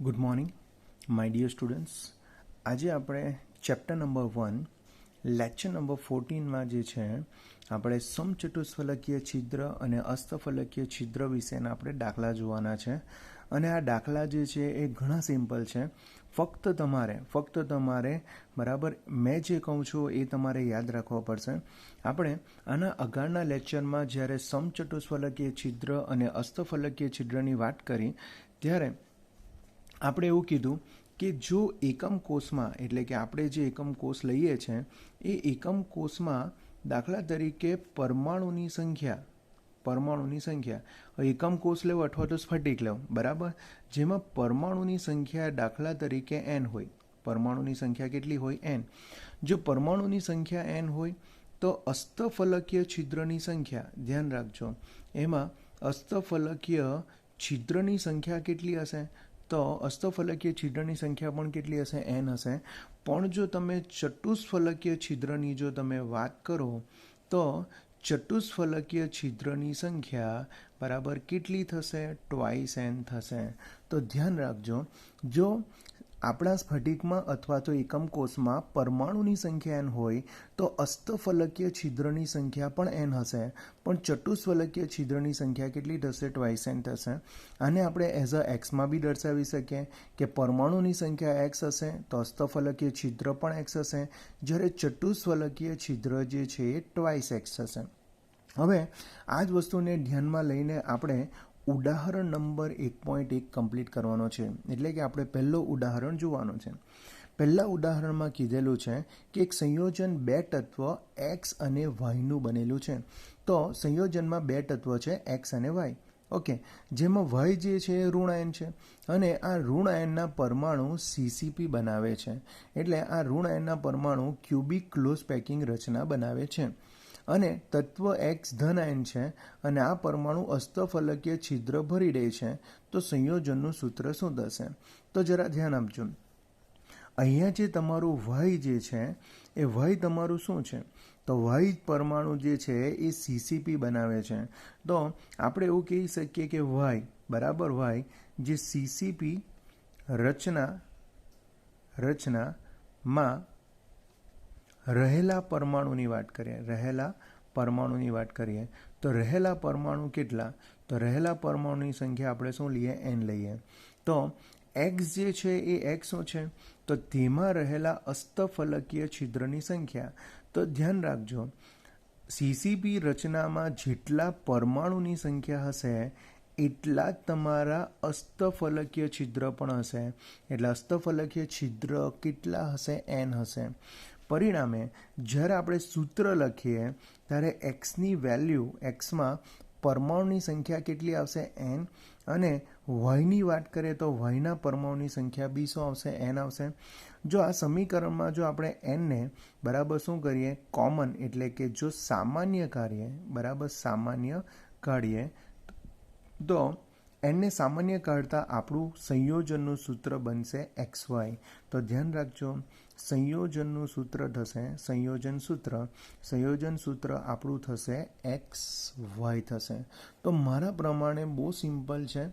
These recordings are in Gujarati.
Good morning my dear students. આજે આપણે ચેપ્ટર નંબર 1 લેક્ચર નંબર 14માં જે છે આપણે સમચતુષ્ફલકીય છિદ્ર અને અસ્તફલકીય છિદ્ર વિશેના આપણે દાખલા જોવાના છે. અને આ દાખલા જે છે એ ઘણા સિમ્પલ છે. ફક્ત તમારે બરાબર મેં જે કહું છું એ તમારે યાદ રાખવા પડશે. આપણે આના અગાળના લેક્ચરમાં જ્યારે સમચતુષ્ફલકીય છિદ્ર અને અસ્તફલકીય છિદ્રની વાત કરી ત્યારે આપણે એવું કીધું કે જો એકમ કોષમાં એટલે કે આપણે જે એકમ કોષ લઈએ છીએ એ એકમ કોષમાં દાખલા તરીકે પરમાણુની સંખ્યા એકમ કોષ લેવો અથવા તો સ્ફટિક લેવો બરાબર, જેમાં પરમાણુની સંખ્યા દાખલા તરીકે n હોય. પરમાણુની સંખ્યા કેટલી હોય? n. જો પરમાણુની સંખ્યા n હોય તો અસ્તફલકીય છિદ્રની સંખ્યા, ધ્યાન રાખજો, એમાં અસ્તફલકીય છિદ્રની સંખ્યા કેટલી હશે? તો અસ્તફલકીય છિદ્રની સંખ્યા પણ કેટલી હશે? n હશે. પણ જો તમે ચતુષ્ફલકીય છિદ્રની જો તમે વાત કરો તો ચતુષ્ફલકીય છિદ્રની સંખ્યા બરાબર કેટલી થશે? ટ્વાઇસ n થશે. તો ધ્યાન રાખજો, જો આપણા સ્ફટિકમાં અથવા તો એકમ કોષમાં પરમાણુની સંખ્યા n હોય તો અસ્તફલકીય છિદ્રની સંખ્યા પણ n હશે. પણ ચતુષ્ફલકીય છિદ્રની સંખ્યા કેટલી થશે? ટ્વાઇસ n થશે. આને આપણે એઝ અ એક્સમાં બી દર્શાવી શકીએ કે પરમાણુની સંખ્યા x હશે તો અસ્તફલકીય છિદ્ર પણ x હશે, જ્યારે ચતુષ્ફલકીય છિદ્ર જે છે એ ટ્વાઇસ x થશે. હવે આ જ વસ્તુને ધ્યાનમાં લઈને આપણે ઉદાહરણ નંબર 1.1 કમ્પ્લીટ કરવાનો છે. એટલે કે આપણે પહેલો ઉદાહરણ જોવાનો છે. પહેલા ઉદાહરણમાં કીધેલું છે કે એક સંયોજન બે તત્વ x અને yનું બનેલું છે. તો સંયોજનમાં બે તત્વ છે x અને y. ઓકે, જેમાં y જે છે એ ઋણ આયન છે અને આ ઋણ આયનના પરમાણુ CCP બનાવે છે. એટલે આ ઋણ આયનના પરમાણુ ક્યુબિક ક્લોઝ પેકિંગ રચના બનાવે છે. અને તત્વ x ધન આયન છે અને આ પરમાણુ અસ્તફલકીય છિદ્ર ભરી દે છે. તો સંયોજનનું સૂત્ર શું થશે? તો જરા ધ્યાન આપજો. અહીંયા જે તમારું y જે છે એ y તમારું શું છે? તો y પરમાણુ જે છે એ CCP બનાવે છે. તો આપણે એવું કહી શકીએ કે y બરાબર y જે CCP રચનામાં રહેલા પરમાણુની વાત કરીએ તો રહેલા પરમાણુ કેટલા? તો રહેલા પરમાણુની સંખ્યા આપણે શું લઈએ? n લઈએ. તો x જે છે એ x શું છે? તો તેમાં રહેલા અસ્તફલકીય છિદ્રની સંખ્યા. તો ધ્યાન રાખજો, CCP રચનામાં જેટલા પરમાણુની સંખ્યા હશે એટલા જ તમારા અસ્તફલકીય છિદ્ર પણ હશે. એટલે અસ્તફલકીય છિદ્ર કેટલા હશે? n હશે. પરિણામે જ્યારે આપણે સૂત્ર લખીએ ત્યારે xની વેલ્યુ, xમાં પરમાણુની સંખ્યા કેટલી આવશે? n. અને yની વાત કરીએ તો yના પરમાણુની સંખ્યા બી શું આવશે? n આવશે. જો આ સમીકરણમાં જો આપણે nને બરાબર શું કરીએ? કોમન એટલે કે જો સામાન્ય કાઢીએ તો nને સામાન્ય કાઢતા આપણું સંયોજનનું સૂત્ર બનશે xy. તો ધ્યાન રાખજો, સંયોજનનું સૂત્ર થશે સંયોજન સૂત્ર આપણું થશે xy થશે. તો મારા પ્રમાણે બહુ સિમ્પલ છે.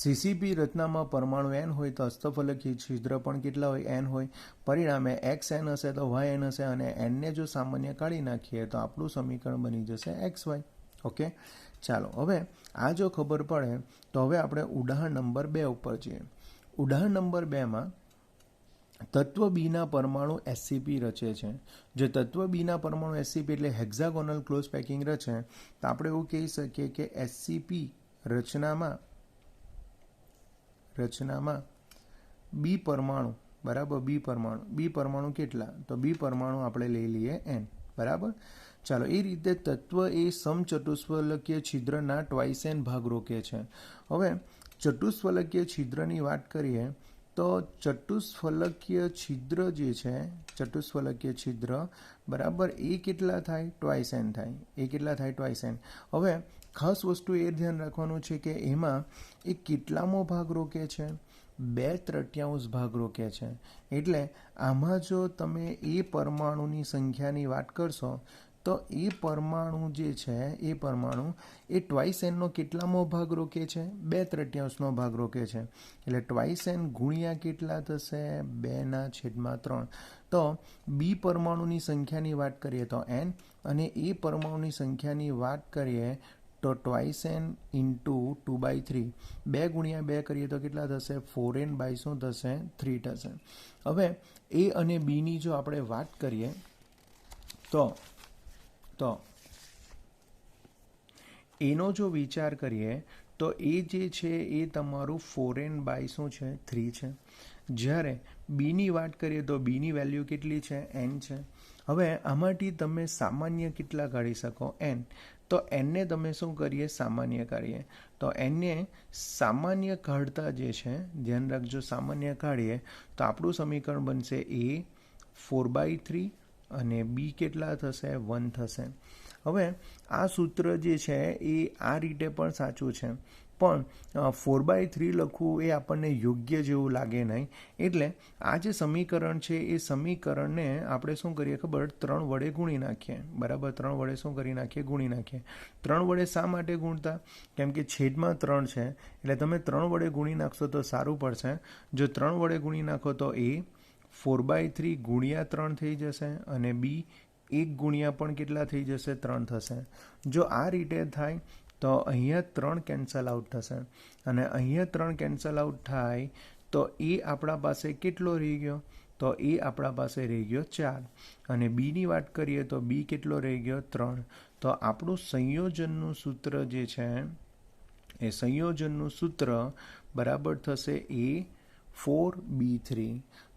CCP રચનામાં પરમાણુ n હોય તો અસ્તફલકીય છિદ્ર પણ કેટલા હોય? n હોય. પરિણામે x n હશે તો y n હશે અને nને જો સામાન્ય કાઢી નાખીએ તો આપણું સમીકરણ બની જશે xy. ઓકે, ચાલો હવે આ જો ખબર પડે તો હવે આપણે ઉદાહરણ નંબર 2 ઉપર જઈએ. ઉદાહરણ નંબર 2માં તત્વ બીના પરમાણુ SCP રચે છે. જો તત્વ બીના પરમાણુ SCP એટલે હેક્ઝાગોનલ ક્લોઝ પેકિંગ રચે તો આપણે એવું કહી શકીએ કે SCP રચનામાં બી પરમાણુ બરાબર, બી પરમાણુ કેટલા? તો બી પરમાણુ આપણે લઈ લઈએ n બરાબર. ચાલો, એ રીતે તત્વ એ સમચતુષ્ફલકીય છિદ્રના ટ્વાઇસ n ભાગ રોકે છે. હવે ચતુષ્ફલકીય છિદ્રની વાત કરીએ તો ચતુષ્ફલકીય છિદ્ર બરાબર એ કેટલા થાય? ટ્વાઇસ n થાય. એ કેટલા થાય? Twice n. હવે ખાસ વસ્તુ એ ધ્યાન રાખવાનું છે કે એમાં એ કેટલામો ભાગ રોકે છે? 2/3 ભાગ રોકે છે. એટલે આમાં જો તમે એ પરમાણુની સંખ્યાની વાત કરશો તો એ પરમાણુ જે છે એ પરમાણુ એ ટ્વાઇસ એનનો કેટલામો ભાગ રોકે છે? 2/3 ભાગ રોકે છે. એટલે ટ્વાઇસ એન ગુણ્યા કેટલા થશે? 2/3. તો બી પરમાણુની સંખ્યાની વાત કરીએ તો n, અને એ પરમાણુની સંખ્યાની વાત કરીએ તો ટ્વાઇસ એન ઇન્ટુ 2/3. 2 ગુણ્યા 2 કરીએ તો કેટલા થશે? 4n બાય શું થશે? 3 થશે. હવે એ અને બીની જો આપણે વાત કરીએ તો એનો જો વિચાર કરીએ તો એ જે છે એ તમારું 4n બાય શું છે? 3 છે. જ્યારે બીની વાત કરીએ તો બીની વેલ્યુ કેટલી છે? n છે. હવે આમાંથી તમે સામાન્ય કેટલા કાઢી શકો? n. તો nને તમે શું કરીએ? સામાન્ય કાઢીએ. તો nને સામાન્ય કાઢતા જે છે, ધ્યાન રાખજો, સામાન્ય કાઢીએ તો આપણું સમીકરણ બનશે a 4/3 અને b કેટલા થશે? 1 થશે. હવે આ સૂત્ર જે છે એ આ રીતે પણ સાચું છે, પણ 4/3 લખવું એ આપણને યોગ્ય જેવું લાગે નહીં. એટલે આ જે સમીકરણ છે એ સમીકરણને આપણે શું કરીએ ખબર? 3 વડે ગુણી નાખીએ. બરાબર? 3 વડે શું કરી નાખીએ? ગુણી નાખીએ. 3 વડે શા માટે ગુણતા? કેમ કે છેદમાં 3 છે, એટલે તમે 3 વડે ગુણી નાખશો તો સારું પડશે. જો 3 વડે ગુણી નાખો તો એ 4/3 ગુણ્યા 3 થઈ જશે, અને બી 1 ગુણ્યા પણ કેટલા થઈ જશે? 3 થશે. જો આ રીતે થાય તો અહીંયા 3 કેન્સલ આઉટ થશે, અને અહીંયા 3 કેન્સલ આઉટ થાય તો એ આપણા પાસે કેટલો રહી ગયો? તો એ આપણા પાસે રહી ગયો 4. અને બીની વાત કરીએ તો બી કેટલો રહી ગયો? 3. તો આપણું સંયોજનનું સૂત્ર જે છે એ સંયોજનનું સૂત્ર બરાબર થશે A4B3.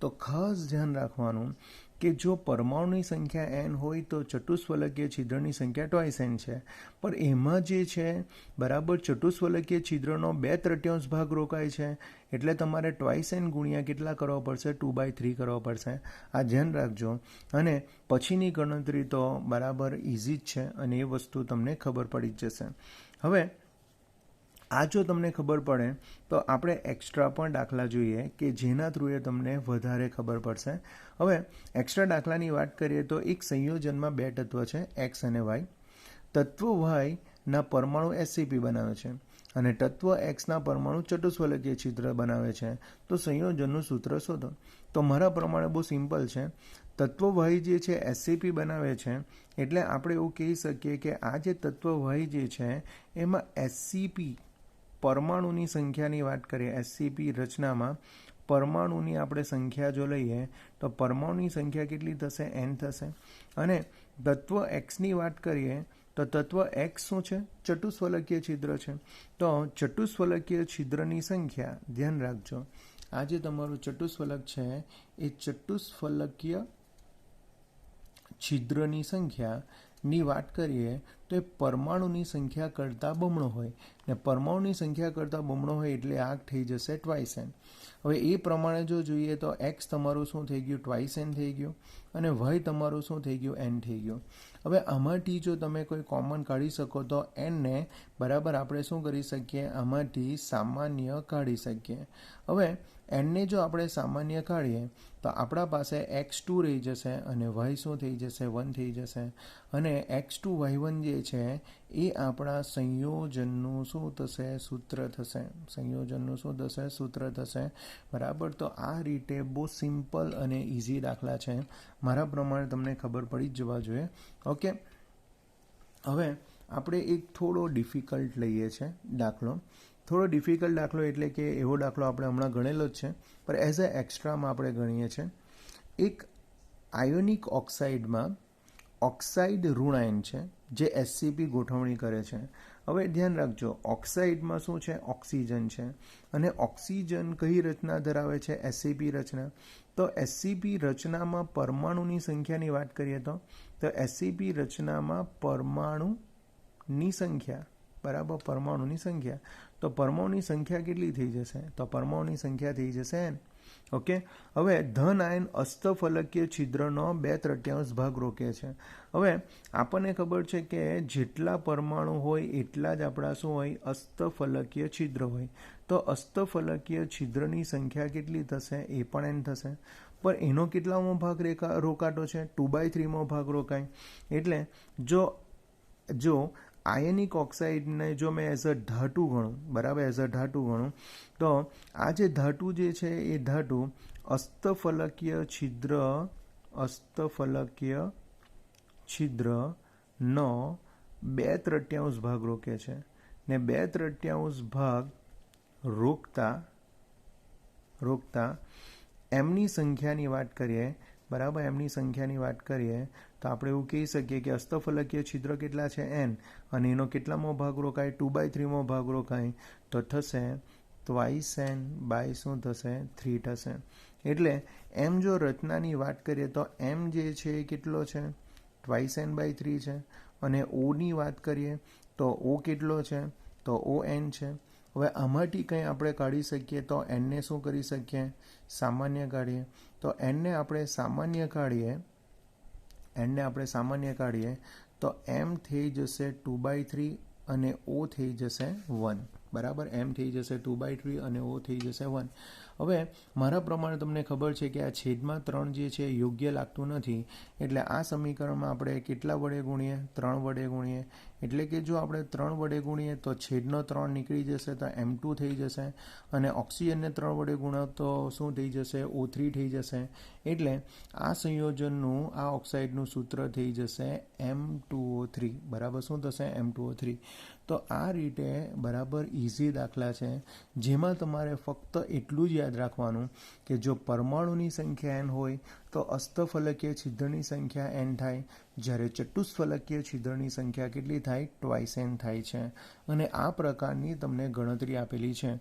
તો ખાસ ધ્યાન રાખવાનું કે જો પરમાણુની સંખ્યા n હોય તો ચતુષ્ફલકીય છિદ્રની સંખ્યા ટ્વાઇસ n છે, પણ એમાં જે છે બરાબર ચતુષ્ફલકીય છિદ્રનો 2/3 ભાગ રોકાય છે, એટલે તમારે ટ્વાઇસ n ગુણ્યા કેટલા કરવા પડશે? 2/3 કરવા પડશે. આ ધ્યાન રાખજો, અને પછીની ગણતરી તો બરાબર ઇઝી જ છે, અને એ વસ્તુ તમને ખબર પડી જ જશે. હવે આ જો તમને ખબર પડે તો આપણે એક્સ્ટ્રા પણ દાખલા જોઈએ કે જેના થ્રુ એ તમને વધારે ખબર પડશે. હવે એક્સ્ટ્રા દાખલાની વાત કરીએ તો એક સંયોજનમાં 2 તત્વ છે, એક્સ અને વાય. તત્વ વાયના પરમાણુ SCP બનાવે છે, અને તત્વ એક્સના પરમાણુ ચતુષ્ફલકીય છિદ્ર બનાવે છે. તો સંયોજનનું સૂત્ર શોધો. તો મારા પ્રમાણે બહુ સિમ્પલ છે. તત્વ વાય જે છે SCP બનાવે છે, એટલે આપણે એવું કહી શકીએ કે આ જે તત્વ વાય જે છે એમાં SCP પરમાણુની સંખ્યાની વાત કરીએ, SCP રચનામાં પરમાણુની આપણે સંખ્યા જો લઈએ તો પરમાણુની સંખ્યા કેટલી થશે? n થશે. અને તત્વ એક્સની વાત કરીએ તો તત્વ એક્સ શું છે? ચતુષ્ફલકીય છિદ્ર છે. તો ચતુષ્ફલકીય છિદ્રની સંખ્યા, ધ્યાન રાખજો, આ જે તમારું ચતુષ્ફલક છે એ ચતુષ્ફલકીય છિદ્રની સંખ્યાની વાત કરીએ તો એ પરમાણુની સંખ્યા કરતાં બમણો હોય, ને પરમાણુની સંખ્યા કરતાં બમણો હોય એટલે આ થઈ જશે ટ્વાઇસ n. હવે એ પ્રમાણે જો જોઈએ તો એક્સ તમારું શું થઈ ગયું? ટ્વાઇસ n થઈ ગયું, અને વાય તમારું શું થઈ ગયું? n થઈ ગયું. હવે આમાંથી જો તમે કોઈ કોમન કાઢી શકો તો nને બરાબર આપણે શું કરી શકીએ? આમાંથી સામાન્ય કાઢી શકીએ. હવે nને જો આપણે સામાન્ય કાઢીએ તો આપણા પાસે x2 રહી જશે, અને y શું થઈ જશે? 1 થઈ જશે. અને x2 y1 જે છે એ આપણા સંયોજનનું શું થશે? સૂત્ર થશે. સંયોજનનું શું થશે? સૂત્ર થશે. બરાબર? તો આ રીતે બહુ સિમ્પલ અને ઇઝી દાખલા છે. મારા પ્રમાણે તમને ખબર પડી જ જવા જોઈએ. ઓકે, હવે આપણે એક થોડો ડિફિકલ્ટ લઈએ છીએ દાખલો. થોડો ડિફિકલ્ટ દાખલો એટલે કે એવો દાખલો આપણે હમણાં ગણેલો જ છે, પણ એઝ અ એક્સ્ટ્રામાં આપણે ગણીએ છીએ. એક આયોનિક ઓક્સાઇડમાં ઓક્સાઇડ ઋણાયન છે જે SCP ગોઠવણી કરે છે. હવે ધ્યાન રાખજો, ઓક્સાઇડમાં શું છે? ઓક્સિજન છે, અને ઓક્સિજન કઈ રચના ધરાવે છે? SCP રચના. તો SCP રચનામાં પરમાણુની સંખ્યાની વાત કરીએ તો SCP રચનામાં પરમાણુની સંખ્યા, બરાબર, પરમાણુની સંખ્યા, તો પરમાણુની સંખ્યા કેટલી થઈ જશે? તો પરમાણુની સંખ્યા થઈ જશે n. ઓકે, હવે ધન આયન અસ્તફલકીય છિદ્રનો 2/3 ભાગ રોકે છે. હવે આપણને ખબર છે કે જેટલા પરમાણુ હોય એટલા જ આપણા શું હોય? અસ્તફલકીય છિદ્ર હોય. તો અસ્તફલકીય છિદ્રની સંખ્યા કેટલી થશે? એ પણ n થશે. પણ એનો કેટલામો ભાગ રોકાતો છે? 2/3 ભાગ રોકાય. એટલે જો આયનિક ઓક્સાઇડને જો મેં એઝ અ ધાતુ ગણું, બરાબર, એઝ અ ધાતુ ગણું, તો આ જે ધાતુ જે છે એ ધાતુ અસ્તફલકીય છિદ્રનો 2/3 ભાગ રોકે છે. ને 2/3 ભાગ રોકતા એમની સંખ્યાની વાત કરીએ, બરાબર, એમની સંખ્યાની વાત કરીએ તો આપણે એવું કહી શકીએ કે અસ્તફલકીય છિદ્ર કેટલા છે? n. અને એનો કેટલામો ભાગ રોકાય? 2/3 ભાગ રોકાય. તો થશે twice n બાય શું થશે? 3 થશે. એટલે એમ જો રચનાની વાત કરીએ તો એમ જે છે એ કેટલો છે? twice n બાય 3 છે. અને ઓની વાત કરીએ તો ઓ કેટલો છે? તો ઓ n છે. હવે આમાંથી કંઈ આપણે કાઢી શકીએ તો એનને શું કરી શકીએ? સામાન્ય કાઢીએ. તો એનને આપણે સામાન્ય કાઢીએ તો એમ થઈ જશે 2/3 અને ઓ થઈ જશે 1. બરાબર, એમ થઈ જશે 2/3 અને ઓ થઈ જશે 1. હવે મારા પ્રમાણે તમને ખબર છે કે આ છેદમાં 3 જે છે યોગ્ય લાગતું નથી. એટલે આ સમીકરણમાં આપણે કેટલા વડે ગુણીએ? 3 વડે ગુણીએ. એટલે કે જો આપણે 3 વડે ગુણીએ તો છેદનો 3 નીકળી જશે તો M2 થઈ જશે. અને ઓક્સિજનને 3 વડે ગુણો તો શું થઈ જશે? O3 થઈ જશે. એટલે આ સંયોજનનું, આ ઓક્સાઇડનું સૂત્ર થઈ જશે M2O3. બરાબર, શું થશે? M2O3. તો આ રીતે બરાબર ઇઝી દાખલા છે, જેમાં તમારે ફક્ત એટલું જ યાદ રાખવાનું કે જો પરમાણુની સંખ્યા n હોય તો અસ્તફલકીય છિદ્રની સંખ્યા n થાય. જ્યારે ચતુષ્ફલકીય છિદ્રની સંખ્યા કેટલી થાય? twice n થાય છે. અને આ પ્રકારની તમને ગણતરી આપેલી છે.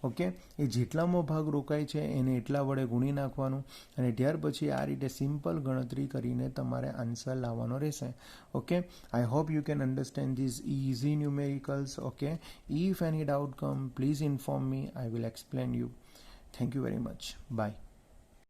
ઓકે, એ જેટલામાં ભાગ રોકાય છે એને એટલા વડે ગુણી નાખવાનું અને ત્યાર પછી આ રીતે સિમ્પલ ગણતરી કરીને તમારે આન્સર લાવવાનો રહેશે. Okay, I hope you can understand this easy numericals. Okay, if any doubt come, please inform me. I will explain you. Thank you very much. Bye.